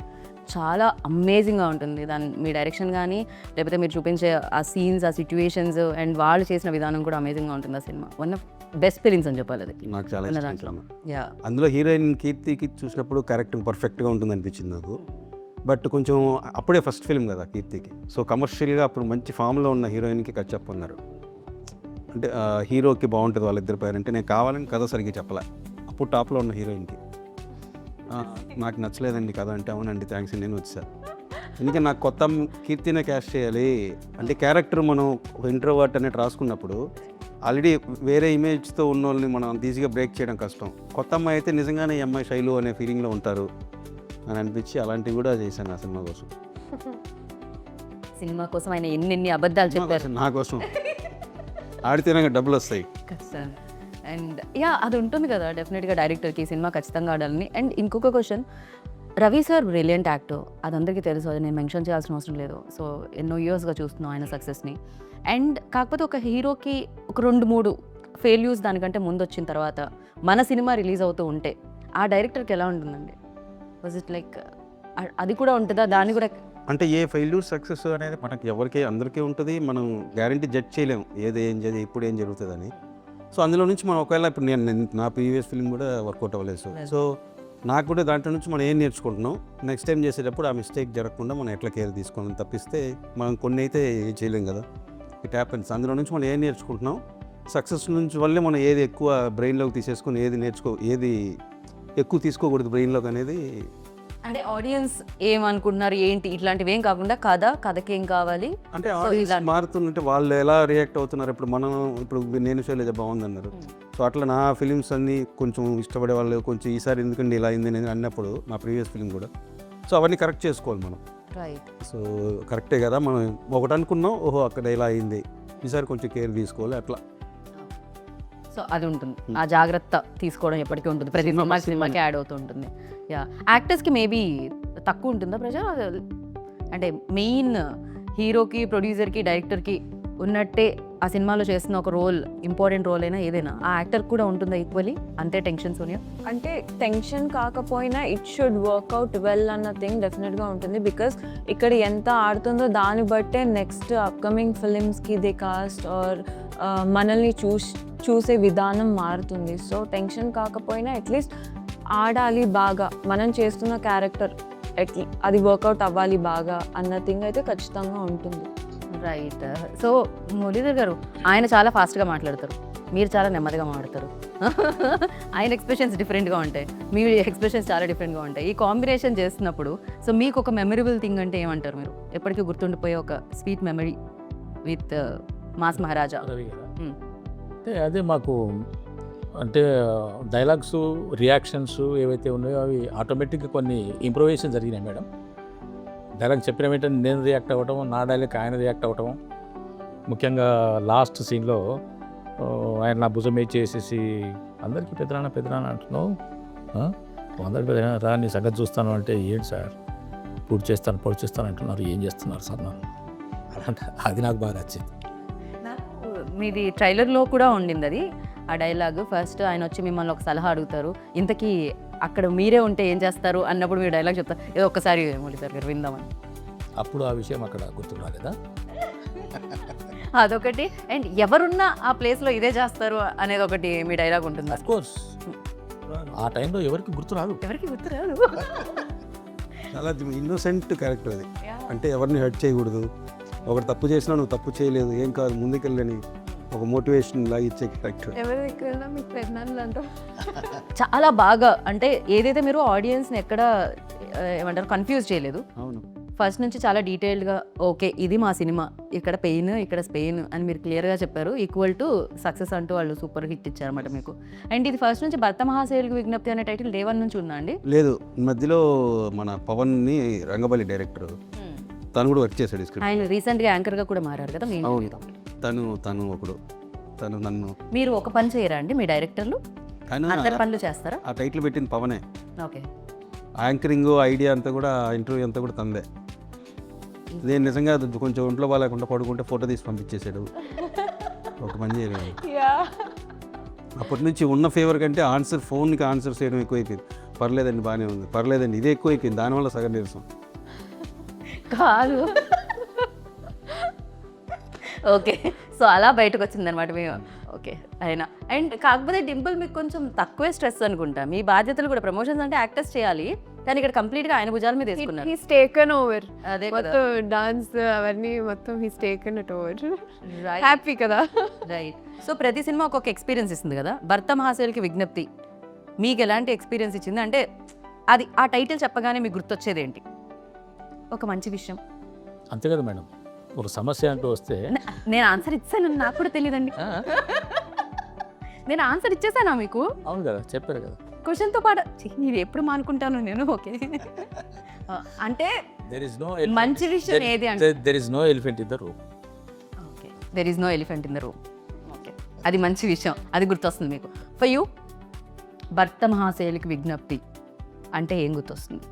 చాలా అమేజింగ్గా ఉంటుంది దాని మీ direction కానీ లేకపోతే మీరు చూపించే ఆ సీన్స్, ఆ సిచ్యువేషన్స్ అండ్ వాళ్ళు చేసిన విధానం కూడా అమేజింగ్గా ఉంటుంది. ఆ cinema one of best films అని చెప్పాలి అది. నాకు చాలా ఉన్న ఇష్టం దాంట్లో. సినిమా. యా, అందులో హీరోయిన్ కీర్తికి చూసినప్పుడు క్యారెక్టర్ పర్ఫెక్ట్గా ఉంటుంది అనిపించింది నాకు. బట్ కొంచెం అప్పుడే ఫస్ట్ ఫిల్మ్ కదా కీర్తికి, సో కమర్షియల్గా అప్పుడు మంచి ఫామ్లో ఉన్న హీరోయిన్కి కట్ చెప్పన్నారు. అంటే హీరోకి బాగుంటుంది వాళ్ళిద్దరి పేరు అంటే నేను కావాలని కథ సరిగ్గా చెప్పలే. అప్పుడు టాప్లో ఉన్న హీరోయిన్కి నాకు నచ్చలేదండి కథ అంటే, అవునండి థ్యాంక్స్ అండి నేను వచ్చా. ఎందుకంటే నాకు కొత్త కీర్తినే క్యాస్ట్ చేయాలి అంటే క్యారెక్టర్ మనం ఒక ఇంట్రోవర్ట్ అనేది రాసుకున్నప్పుడు ఆల్రెడీ వేరే ఇమేజ్తో ఉన్న వాళ్ళని మనం అంత ఈజీగా బ్రేక్ చేయడం కష్టం. కొత్త అమ్మాయి అయితే నిజంగానే ఈ అమ్మాయి శైలు అనే ఫీలింగ్లో ఉంటారు అని అనిపించి అలాంటివి కూడా చేశాను ఆ సినిమా కోసం. సినిమా కోసం ఆయన ఎన్ని అబద్ధాలు చెప్పారు. నా కోసం ఆడితేనే డబ్బులు వస్తాయి. ఖచ్చితంగా. అండ్ యా, అది ఉంటుంది కదా డెఫినెట్గా డైరెక్టర్కి సినిమా ఖచ్చితంగా ఆడాలని. అండ్ ఇంకొక question, Ravi sir brilliant actor, అది అందరికీ తెలుసు, అది నేను మెన్షన్ చేయాల్సిన అవసరం లేదు. సో ఎన్నో ఇయర్స్గా చూస్తున్నాం ఆయన సక్సెస్ని. అండ్ కాకపోతే ఒక హీరోకి ఒక 2-3 ఫెయిల్యూర్స్ దానికంటే ముందు వచ్చిన తర్వాత మన సినిమా రిలీజ్ అవుతూ ఉంటే ఆ డైరెక్టర్కి ఎలా ఉంటుందండి? వాజ్ ఇట్ లైక్ అది కూడా ఉంటుందా? దాన్ని కూడా అంటే ఏ ఫెయిల్యూర్ సక్సెస్ అనేది మనకి ఎవరికి అందరికీ ఉంటుంది. మనం గ్యారంటీ జడ్జ్ చేయలేము ఇప్పుడు ఏం జరుగుతుందని. సో అందులో నుంచి మనం ఒకవేళ ఇప్పుడు నేను నా ప్రీవియస్ ఫిల్మ్ కూడా వర్కౌట్ అవ్వలేదు. సో నాకు కూడా దాంట్లో నుంచి మనం ఏం నేర్చుకుంటున్నాం, నెక్స్ట్ టైం చేసేటప్పుడు ఆ మిస్టేక్ జరగకుండా మనం ఎట్లా కేర్ తీసుకోవాలని తప్పిస్తే మనం కొన్ని అయితే చేయలేం కదా. It happens. అందులో నుంచి మనం ఏం నేర్చుకుంటున్నాం, సక్సెస్ నుంచి వల్లే మనం ఏది ఎక్కువ బ్రెయిన్లోకి తీసేసుకొని ఏది ఎక్కువ తీసుకోకూడదు బ్రెయిన్లోకి అనేది. అంటే ఆడియన్స్ ఏమనుకుంటున్నారు ఏంటి ఇట్లాంటివి ఏం కాకుండా కథకి ఏం కావాలి అంటే ఆడియన్స్ మారుతుంటే వాళ్ళు ఎలా రియాక్ట్ అవుతున్నారు. ఇప్పుడు నేను శైలజ బాగుందన్నారు, సో అట్లా నా ఫిలిమ్స్ అన్నీ కొంచెం ఇష్టపడే వాళ్ళు కొంచెం ఈసారి ఎందుకండి ఇలా అయింది అని అన్నప్పుడు నా ప్రీవియస్ ఫిలిం కూడా, సో అవన్నీ కరెక్ట్ చేసుకోవాలి మనం. రైట్. సో కరెక్టే కదా, మనం ఒకటి అనుకున్నాం, ఓహో అక్కడ ఇలా అయింది, ఈసారి కొంచెం కేర్ తీసుకోవాలి అట్లా. సో అది ఉంటుంది, ఆ జాగ్రత్త తీసుకోవడం ఎప్పటికీ ఉంటుంది, ప్రతి సినిమాకి యాడ్ అవుతూ ఉంటుంది. యా, యాక్టర్స్కి మేబీ తక్కువ ఉంటుందా ప్రజ? అంటే మెయిన్ హీరోకి, ప్రొడ్యూసర్కి, డైరెక్టర్కి ఉన్నట్టే ఆ సినిమాలో చేస్తున్న ఒక రోల్, ఇంపార్టెంట్ రోల్ అయినా ఏదైనా ఆ యాక్టర్ కూడా ఉంటుందా ఈక్వల్లీ? అంతే టెన్షన్స్ ఉన్నాయా? అంటే టెన్షన్ కాకపోయినా ఇట్ షుడ్ వర్క్అవుట్ వెల్ అన్న థింగ్ డెఫినెట్గా ఉంటుంది. బికాస్ ఇక్కడ ఎంత ఆడుతుందో దాన్ని బట్టే నెక్స్ట్ అప్కమింగ్ ఫిలిమ్స్కి దే కాస్ట్ ఆర్ మనల్ని చూసే విధానం మారుతుంది. సో టెన్షన్ కాకపోయినా అట్లీస్ట్ ఆడాలి బాగా, మనం చేస్తున్న క్యారెక్టర్ అది వర్కౌట్ అవ్వాలి బాగా అన్న థింగ్ అయితే ఖచ్చితంగా ఉంటుంది. రైట్. సో మురళీధర్ గారు ఆయన చాలా ఫాస్ట్గా మాట్లాడతారు, మీరు చాలా నెమ్మదిగా మాట్లాడతారు. ఆయన ఎక్స్ప్రెషన్స్ డిఫరెంట్గా ఉంటాయి, మీ ఎక్స్ప్రెషన్స్ చాలా డిఫరెంట్గా ఉంటాయి. ఈ కాంబినేషన్ చేస్తున్నప్పుడు సో మీకు ఒక మెమరబుల్ థింగ్ అంటే ఏమంటారు మీరు? ఎప్పటికీ గుర్తుండిపోయే ఒక స్వీట్ మెమరీ విత్ మాస్ మహారాజా. రవి గారా? అంటే అదే మాకు అంటే డైలాగ్స్, రియాక్షన్స్ ఏవైతే ఉన్నాయో అవి ఆటోమేటిక్గా కొన్ని ఇంప్రూవేషన్ జరిగినాయి మేడం. డైలాగ్ చెప్పిన వెంటనే నేను రియాక్ట్ అవ్వటం, నా డైలాగ్ ఆయన రియాక్ట్ అవ్వటం. ముఖ్యంగా లాస్ట్ సీన్లో ఆయన నా భుజం మీద చేసేసి అందరికీ పెద్దనాన్న అంటున్నావు, అందరికి పెద్దనా రా నీ సంగతి చూస్తాను అంటే, ఏంటి సార్ పూర్తి చేస్తాను అంటున్నారు, ఏం చేస్తున్నారు సార్ నన్ను అలాంటి. అది నాకు బాగా నచ్చింది. మీది ట్రైలర్లో కూడా ఉండింది అది, ఆ డైలాగ్. ఫస్ట్ ఆయన వచ్చి మిమ్మల్ని ఒక సలహా అడుగుతారు, ఇంతకీ అక్కడ మీరే ఉంటే ఏం చేస్తారు అన్నప్పుడు మీరు డైలాగ్ చెప్తారు. ఏదో ఒక్కసారి మురళీధర్ గారు విందామని. అప్పుడు ఆ విషయం అక్కడ గుర్తు రాలేదా? అదొకటి. అండ్ ఎవరున్నా ఆ ప్లేస్లో ఇదే చేస్తారు అనేది ఒకటి మీ డైలాగ్ ఉంటుంది. అఫ్ కోర్స్ ఆ టైంలో ఎవరికి గుర్తు రాదు. ఎవరికి గుర్తురాదు. చాలా ఇన్నోసెంట్ క్యారెక్టర్ అది. అంటే ఎవరిని హర్ట్ చేయకూడదు, ఒకటి తప్పు చేసినా నువ్వు తప్పు చేయలేదు, ఏం కాదు ముందుకెళ్ళని ఒక మోటివేషన్ లాగా ఇచ్చే క్యారెక్టర్. ఎవరి దగ్గర మీకు పెద్దనాన్నలు అంటాం. చాలా బాగా, అంటే ఏదైతే మీరు ఆడియన్స్ని ఎక్కడ ఏమంటారు కన్ఫ్యూజ్ చేయలేదు, అవును, ఫస్ట్ నుంచి చాలా డీటెయిల్డ్గా ఓకే ఇది మా సినిమా, ఇక్కడ పెయిన్ ఇక్కడ స్పెయిన్ అని మీరు క్లియర్గా చెప్పారు. ఈక్వల్ టు సక్సెస్ అంటూ వాళ్ళు సూపర్ హిట్ ఇచ్చారన్నమాట మీకు. అండ్ ఇది ఫస్ట్ నుంచి భర్త మహాశైలకు విజ్ఞప్తి అనే టైటిల్ డే 1 నుంచి ఉందా అండి? లేదు, మధ్యలో మన పవన్ని రంగబలి డైరెక్టర్ తను కూడా వర్క్ చేశాడు స్క్రిప్ట్. ఆయన రీసెంట్గా యాంకర్గా కూడా మారారు కదా మీ ఇంటర్వ్యూలో. తను నన్ను మీరు ఒక పని చేయరా అండి మీ డైరెక్టర్లు? ఆయన అందరి పనులు చేస్తారా? ఆ టైటిల్ పెట్టింది పవనే. ఓకే. యాంకరింగ్ ఐడియా అంతా కూడా, ఇంటర్వ్యూ అంతా కూడా తందే. నేను నిజంగా కొంచెం ఒంట్లో బాగాలేకుండా పడుకుంటే ఫోటో తీసి పంపించేశాడు, ఒక పని చేయలేదు. అప్పటి నుంచి ఉన్న ఫేవర్ కంటే ఫోన్కి ఆన్సర్ చేయడం ఎక్కువైపోయింది. పర్లేదండి బాగానే ఉంది, పర్లేదండి ఇదే ఎక్కువైపోయింది, దానివల్ల సగం నీరసం. కాదు. ఓకే, సో అలా బయటకు వచ్చింది అనమాట మేము. ఓకే అయినా అండ్ కాకపోతే డింపుల్ మీకు కొంచెం తక్కువే స్ట్రెస్ అనుకుంటా, మీ బాధ్యతలు కూడా ప్రమోషన్స్ అంటే యాక్టర్స్ చేయాలి, కానీ ఇక్కడ కంప్లీట్గా ఆయన భుజాల మీద వేసుకున్నారు. He's taken over. అదే మొత్తం డాన్స్ అవన్నీ మొత్తం he's taken it over. Happy కదా. రైట్. సో ప్రతి సినిమా ఒక్కొక్క ఎక్స్పీరియన్స్ ఇస్తుంది కదా, భర్త మహాశైలకి విజ్ఞప్తి మీకు ఎలాంటి ఎక్స్పీరియన్స్ ఇచ్చింది? అంటే అది ఆ టైటిల్ చెప్పగానే మీకు గుర్తొచ్చేది ఏంటి? ఒక మంచి విషయం. అంతే కదా మేడం, ఒక సమస్య అంటూ వస్తే నేను ఆన్సర్ ఇచ్చాను, నాకు కూడా తెలియదండి. నేను ఆన్సర్ ఇచ్చేసానా మీకు? అవును కదా, చెప్పారు కదా క్వశ్చన్తో పాటు. నేను ఎప్పుడు మానుకుంటాను నేను. ఓకే అంటే మంచి విషయం ఏది అంటే there is no elephant in the room. Okay, there is no elephant in the room. Okay, అది మంచి విషయం, అది గుర్తొస్తుంది మీకు. ఫర్ యూ భర్త మహాశైలికి విజ్ఞప్తి అంటే ఏం గుర్తొస్తుంది?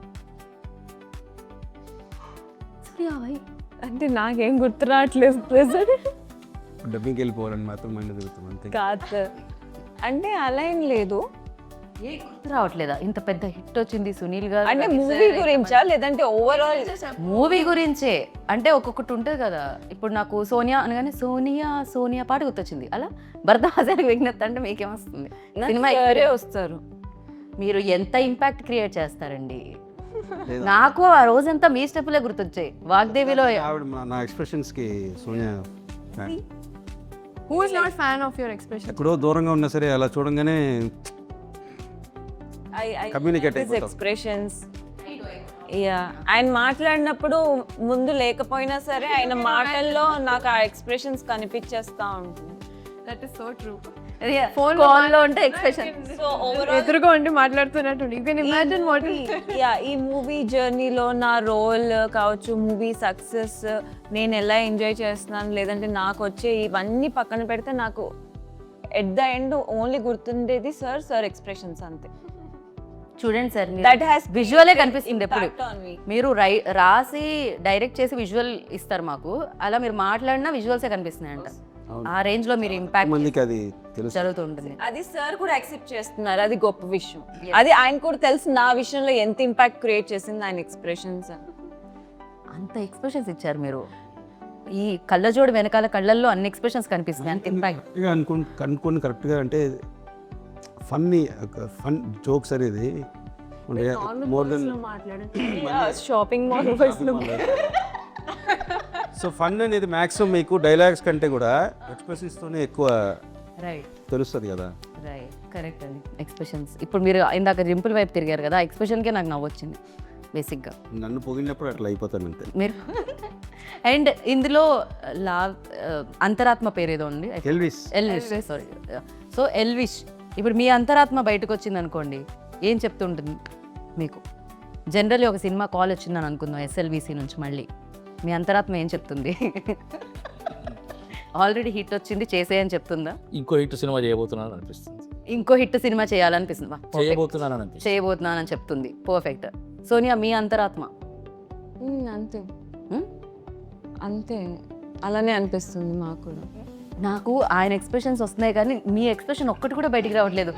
అంటే నాకేం గుర్తు రావట్లేదు ప్రెజెంట్. డబ్బింగ్కి వెళ్ళిపోవాలని మాత్రం మైండ్ తిరుగుతాం అంతే. కాదు సార్, అంటే అలా ఏం లేదు. ఏ గుర్తు రావట్లేదా? ఇంత పెద్ద హిట్ వచ్చింది సునీల్ గారు అంటే మూవీ గురించా లేదంటే ఓవరాల్? మూవీ గురించే. అంటే ఒక్కొక్కటి ఉంటుంది కదా, ఇప్పుడు నాకు సోనియా అనగానే సోనియా పాట గుర్తొచ్చింది. అలా భర్త మహాశైలికి విజ్ఞప్తి అంటే మీకేమొస్తుంది? సినిమా సరే వస్తారు. మీరు ఎంత ఇంపాక్ట్ క్రియేట్ చేస్తారండి. నాకు ఆ రోజంతా మీ స్టెప్లే గుర్తొచ్చాయి. వాగ్దేవిలో ఆవిడ నా ఎక్స్ప్రెషన్స్కి Sonia fan. Who is not fan of your expression? ఎక్కడో దూరంగా ఉన్నా సరే అలా చూడంగానే Communicate అయిపోతాం. ఎక్స్ప్రెషన్స్ యా ఆయన మాట్లాడినప్పుడు ముందు లేకపోయినా సరే ఆయన మాటల్లో నాకు ఆ ఎక్స్ప్రెషన్స్ కనిపించేస్తా ఉంటుంది. That is so true. Phone లో ఉంటే ఎక్స్ప్రెషన్. సో ఓవరాల్ ఎదురుగా ఉండి మాట్లాడుతున్నట్టు you can imagine what ఈ మూవీ జర్నీలో నా రోల్ కావచ్చు, మూవీ సక్సెస్, నేను ఎలా ఎంజాయ్ చేస్తున్నాను, లేదంటే నాకు వచ్చే ఇవన్నీ పక్కన పెడితే నాకు ఎట్ ద ఎండ్ ఓన్లీ గుర్తుండేది సార్ ఎక్స్ప్రెషన్స్ అంతే. చూడండి సార్, దట్ హ్యాస్ విజువలే కనిపిస్తుంది ఎప్పుడు. on me. మీరు రాసి డైరెక్ట్ చేసి విజువల్ ఇస్తారు మాకు, అలా మీరు మాట్లాడినా విజువల్సే కనిపిస్తున్నాయి అంట. ఆ రేంజ్ లో మీరు ఇంపాక్ట్ మందికి అది తెలుసు. జరుగుతూ ఉంటుంది. అది సార్ కూడా యాక్సెప్ట్ చేస్తున్నారు, అది గొప్ప విషయం. అది ఆయన కూడా తెలుసు నా విషయంలో ఎంత ఇంపాక్ట్ క్రియేట్ చేసింది ఆయన ఎక్స్ప్రెషన్స్. అంత ఎక్స్ప్రెషన్స్ ఇచ్చారు మీరు. ఈ కళ్ళజోడు వెనకాల కళ్ళల్లో అన్ని ఎక్స్ప్రెషన్స్ కనిపిస్తున్నాయి, అంత ఇంపాక్ట్. కరెక్ట్గా కనుక్కొని కరెక్ట్గా అంటే ఫన్ జోక్స్ అనేది more than shopping mall voice లో సో ఫన్ అనేది మ్యాక్సిమం మీకు డైలాగ్స్ కంటే కూడా ఎక్స్ప్రెషన్స్తోనే ఎక్కువ రైట్ తెలుస్తుంది కదా. రైట్, కరెక్ట్ అండి. ఎక్స్ప్రెషన్స్ ఇప్పుడు మీరు ఇందాక రింపుల్ వైపు తిరిగారు కదా, ఆ ఎక్స్ప్రెషన్కే నాకు నవ్వు వచ్చింది బేసిక్గా. నన్ను పొగిడినప్పుడు అట్లా అయిపోతాను అంతే. మీరు అండ్ ఇందులో అంతరాత్మ పేరు ఏదో ఉంది, Elvis. Elvish, sorry. So Elvish, ఇప్పుడు మీ అంతరాత్మ బయటకు వచ్చింది అనుకోండి, ఏం చెప్తుంటుంది మీకు? జనరల్లీ ఒక సినిమా కాల్ వచ్చిందని అనుకుందాం ఎస్ఎల్విసి నుంచి, మళ్ళీ మీ అంతరాత్మ ఏం చెప్తుంది? ఆల్రెడీ హిట్ వచ్చింది చేసేయని చెప్తుందా? ఇంకో హిట్ సినిమా చేయబోతున్నాను అనిపిస్తుంది. ఇంకో హిట్ సినిమా చేయాలనిపిస్తుందా? చేయబోతున్నాను అనిపిస్తుంది. చేయబోతున్నానని చెప్తుంది. పర్ఫెక్ట్. సోనియా, మీ అంతరాత్మ? అంతే Hmm? అంతే, అలానే అనిపిస్తుంది మాకు కూడా. నాకు ఆయన ఎక్స్ప్రెషన్స్ వస్తున్నాయి కానీ మీ ఎక్స్ప్రెషన్ ఒక్కటి కూడా బయటికి రావట్లేదు.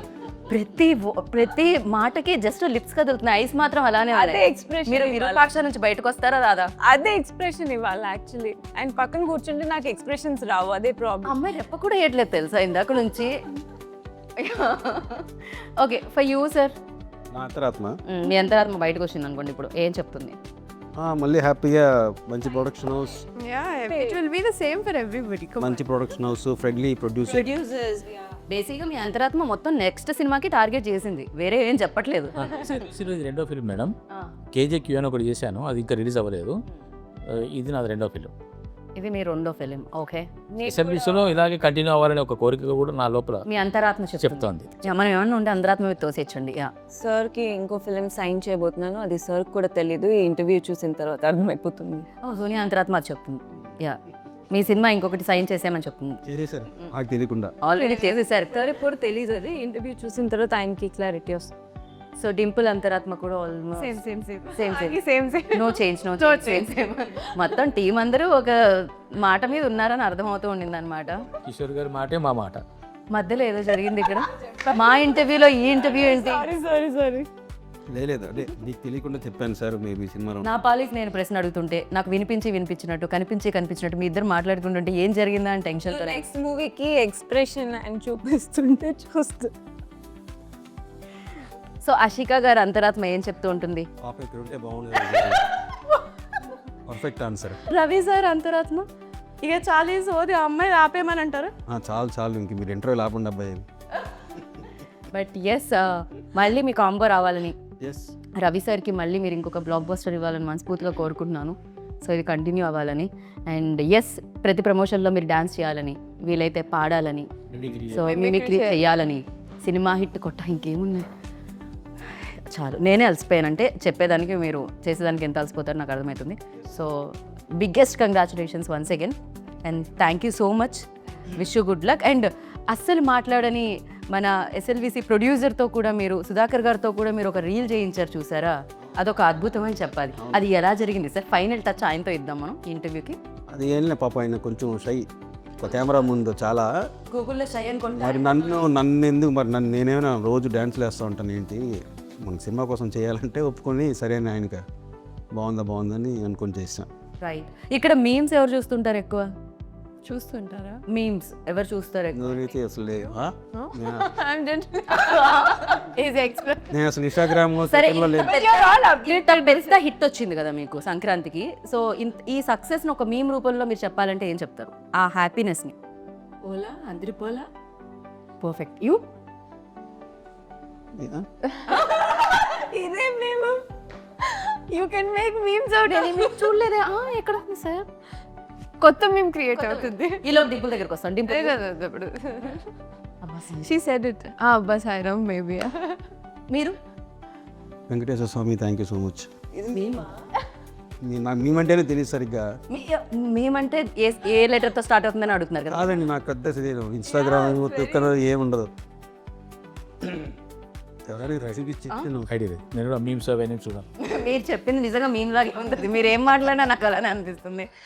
ప్రతి మాటకి జస్ట్ లిప్స్ కదులుతున్నాయి, ఐస్ మాత్రం అలానే అదే ఉన్నాయి. ఎక్స్ప్రెషన్ మీరు విరూపాక్ష నుంచి బయటకు వస్తారా రాదా? అదే ఎక్స్ప్రెషన్ ఇవ్వాలి యాక్చువల్లీ. అండ్ పక్కన కూర్చుంటే నాకు ఎక్స్ప్రెషన్స్ రావు, అదే ప్రాబ్లం. అమ్మాయి రెప్ప కూడా వేయట్లేదు తెలుసా ఇందాక నుంచి. ఓకే, ఫర్ యూ సార్, నా అంతరాత్మ మీ అంతరాత్మ బయటకు వచ్చింది అనుకోండి, ఇప్పుడు ఏం చెప్తుంది? మళ్ళీ హ్యాపీగా మంచి production house, Yeah, it will be the same for everybody. Come on. మంచి production house, friendly producer. Producers బేసిక్గా మీ అంతరాత్మ మొత్తం నెక్స్ట్ సినిమాకి టార్గెట్ చేసింది, వేరే ఏం చెప్పట్లేదు. ఇది రెండో ఫిల్మ్ మేడం. కేజేక్యూ అని ఒకటి చేశాను, అది ఇంకా రిలీజ్ అవ్వలేదు. ఇది నాది రెండో ఫిల్మ్. ఇది మీ రెండో ఫిలిం. ఓకే, ఎస్ఎంబీసీలో ఇలాగే కంటిన్యూ అవ్వాలనే ఒక కోరిక కూడా నా లోపల మీ అంతరాత్మ చెప్తోంది. మనం ఏమన్నా ఉంటే అంతరాత్మ మీద తోసేయచ్చండి. సార్కి ఇంకో ఫిలిం సైన్ చేయబోతున్నాను, అది సార్కి కూడా తెలీదు, ఈ ఇంటర్వ్యూ చూసిన తర్వాత అర్థమైపోతుంది. సోనియా అంతరాత్మ అది చెప్తుంది. మీ సినిమా ఇంకొకటి సైన్ చేసామని చెప్తుంది. చేసేసారు నాకు తెలియకుండా. ఆల్రెడీ చేసేసారు. సార్ ఇప్పుడు తెలీదు, అది ఇంటర్వ్యూ చూసిన తర్వాత ఆయనకి క్లారిటీ వస్తుంది. సో డింపుల్ అంతరాత్మ కూడా ఆల్మోస్ట్ Same. No change. మొత్తం టీం అందరూ ఒక మాట మీద ఉన్నారని అర్థమవుతూ ఉండింది అనమాట. కిషోర్ గారి మాటే మా మాట. మధ్యలో ఏదో జరిగింది ఇక్కడ. మా ఇంటర్వ్యూలో ఈ ఇంటర్వ్యూ ఏంటి? సారీ లేదు అదే నీకు తెలియకుండా చెప్పాను సార్ మీరు ఈ సినిమాలో. నా పాలికి నేను ప్రశ్న అడుగుతుంటే నాకు వినిపించినట్టు కనిపించినట్టు మీ ఇద్దరు మాట్లాడుకుంటుంటే ఏం జరిగిందా అని టెన్షన్తో. నెక్స్ట్ మూవీకి ఎక్స్ప్రెషన్ అని చూపిస్తుంటే చూస్తూ. సో అషికా గారు అంతరాత్మ ఏం చెప్తూ ఉంటుంది? పాప ఇక్కడ ఉంటే బాగుండేది. Perfect answer. రవి సార్ అంతరాత్మ ఇక చాలా సోది, అమ్మాయి ఆపేమని అంటారు. చాలు ఇంక మీరు ఇంటర్వ్యూ ఆపండి అబ్బాయి. బట్ ఎస్, మళ్ళీ మీ కాంబో రావాలని, ఎస్ రవి సార్కి మళ్ళీ మీరు ఇంకొక బ్లాక్ బస్టర్ ఇవ్వాలని మనస్ఫూర్తిగా కోరుకుంటున్నాను. సో ఇది కంటిన్యూ అవ్వాలని. అండ్ ఎస్, ప్రతి ప్రమోషన్లో మీరు డ్యాన్స్ చేయాలని, వీలైతే పాడాలని, సో మిమిక్రీ చేయాలని, సినిమా హిట్ కొట్ట ఇంకేముంది చాలు. నేనే అలసిపోయాను, అంటే చెప్పేదానికి మీరు చేసేదానికి ఎంత అలసిపోతారో నాకు అర్థమవుతుంది. So biggest congratulations once again and thank you so much. Wish you good luck. And అస్సలు మాట్లాడని మన ఎస్ఎల్విసి ప్రొడ్యూసర్తో కూడా మీరు, సుధాకర్ గారితో కూడా మీరు ఒక రీల్ చేయించారు చూసారా, అదొక అద్భుతమని చెప్పాలి. అది ఎలా జరిగింది సార్? ఫైనల్ టచ్ ఆయనతో ఇద్దాం మనం ఈ ఇంటర్వ్యూకి. అది ఏం లే పాప, ఆయన కొంచెం షై, ఒక కెమెరా ముందు చాలా. గూగుల్లో షై అనుకుంటా. మరి నన్ను ఎందుకు మరి నేనేమైనా రోజు డ్యాన్స్లు వేస్తూ ఉంటాను ఏంటి, మన సినిమా కోసం చేయాలంటే ఒప్పుకొని సరైన ఆయనక బాగుందని అనుకొని చేసాం. రైట్. ఇక్కడ మీమ్స్ ఎవరు చూస్తుంటారు ఎక్కువ? చూస్తుంటారా? మీమ్స్ ఎవరు చూస్తారు ఎక్కువ? నేనైతే అసలు లేదు. Is express. నేను అసలు ఇన్స్టాగ్రామ్ సరే లేదు. పెద్ద హిట్ వచ్చింది కదా మీకు సంక్రాంతికి. సో ఈ సక్సెస్ని ఒక మీమ్ రూపంలో మీరు చెప్పాలంటే ఏం చెప్తారు? ఆ హ్యాపీనెస్ని. పోలా అందరి పోలా పర్ఫెక్ట్. యూ ఇదే మేము you can make memes out. మీకు చూడలేదే ఎక్కడ ఉంది సార్? కొత్త మేము క్రియేట్ అవుతుంది. ఈలో డింపుల్ దగ్గరికి వస్తాను. డింపుల్ ఇప్పుడు షీ సెడ్ ఇట్. అబ్బా సాయిరామ్ మేబీ. మీరు వెంకటేశ్వర స్వామి థ్యాంక్ యూ సో మచ్. ఇది మీమ్. నాకు మేమంటేనే తెలియదు సరిగ్గా. మేమంటే ఏ లెటర్తో స్టార్ట్ అవుతుందని అడుగుతున్నారు కదా. కాదండి, నాకు పెద్ద తెలియదు. ఇన్స్టాగ్రామ్ ఇక్కడ ఏముండదు. ఎవరైనా రెసిపీ చెప్తే ఐడియా లేదు. నేను కూడా మీమ్స్ అవన్నీ చూడాలి. మీరు చెప్పింది నిజంగా మీమ్ లాగే ఉంటుంది. మీరు ఏం మాట్లాడినా నాకు అలానే అనిపిస్తుంది.